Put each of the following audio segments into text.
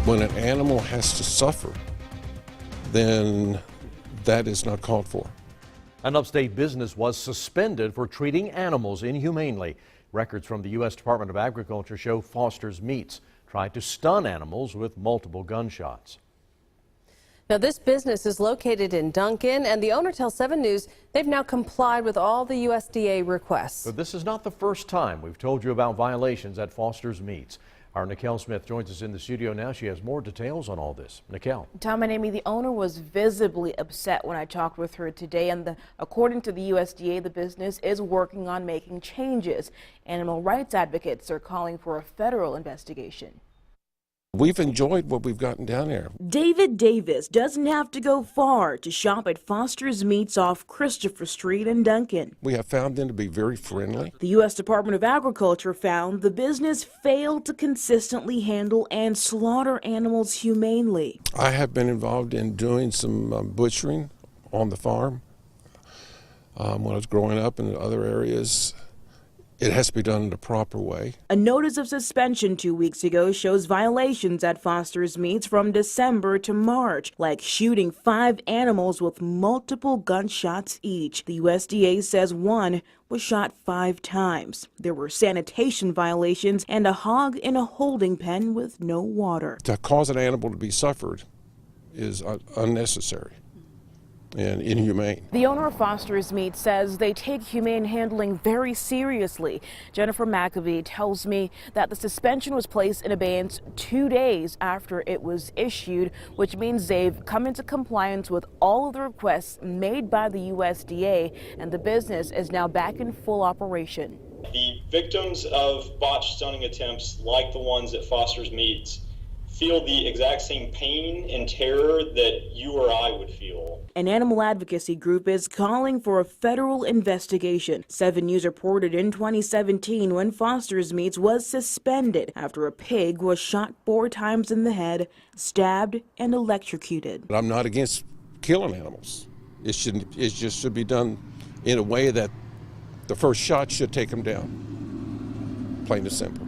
When an animal has to suffer, then that is not called for. An upstate business was suspended for treating animals inhumanely. Records from the U.S. Department of Agriculture show Foster's Meats tried to stun animals with multiple gunshots. Now, this business is located in Duncan, and the owner tells 7 News they've now complied with all the USDA requests. But this is not the first time we've told you about violations at Foster's Meats. Our Nicole Smith joins us in the studio now. She has more details on all this. Nicole. Tom and Amy, the owner was visibly upset when I talked with her today, and according to the USDA, the business is working on making changes. Animal rights advocates are calling for a federal investigation. We've enjoyed what we've gotten down there. David Davis doesn't have to go far to shop at Foster's Meats off Christopher Street in Duncan. We have found them to be very friendly. The U.S. Department of Agriculture found the business failed to consistently handle and slaughter animals humanely. I have been involved in doing some butchering on the farm when I was growing up in other areas. It has to be done in the proper way. A notice of suspension 2 weeks ago shows violations at Foster's Meats from December to March, like shooting 5 animals with multiple gunshots each. The USDA says one was shot 5 times. There were sanitation violations and a hog in a holding pen with no water. To cause an animal to be suffered is unnecessary and inhumane. The owner of Foster's Meats says they take humane handling very seriously. Jennifer McAvee tells me that the suspension was placed in abeyance 2 days after it was issued, which means they've come into compliance with all of the requests made by the USDA, and the business is now back in full operation. The victims of botched stunning attempts, like the ones at Foster's Meats, feel the exact same pain and terror that you or I would feel. An animal advocacy group is calling for a federal investigation. 7 News reported in 2017 when Foster's Meats was suspended after a pig was shot 4 times in the head, stabbed, and electrocuted. I'm not against killing animals. It just should be done in a way that the first shot should take them down. Plain and simple.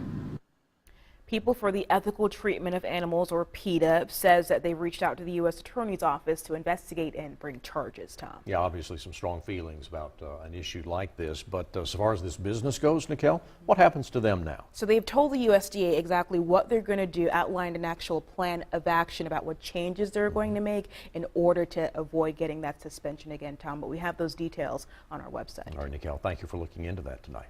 People for the Ethical Treatment of Animals, or PETA, says that they reached out to the U.S. Attorney's Office to investigate and bring charges, Tom. Yeah, obviously some strong feelings about an issue like this, but as far as this business goes, Nicole, what happens to them now? So they've told the USDA exactly what they're going to do, outlined an actual plan of action about what changes they're going to make in order to avoid getting that suspension again, Tom. But we have those details on our website. All right, Nicole, thank you for looking into that tonight.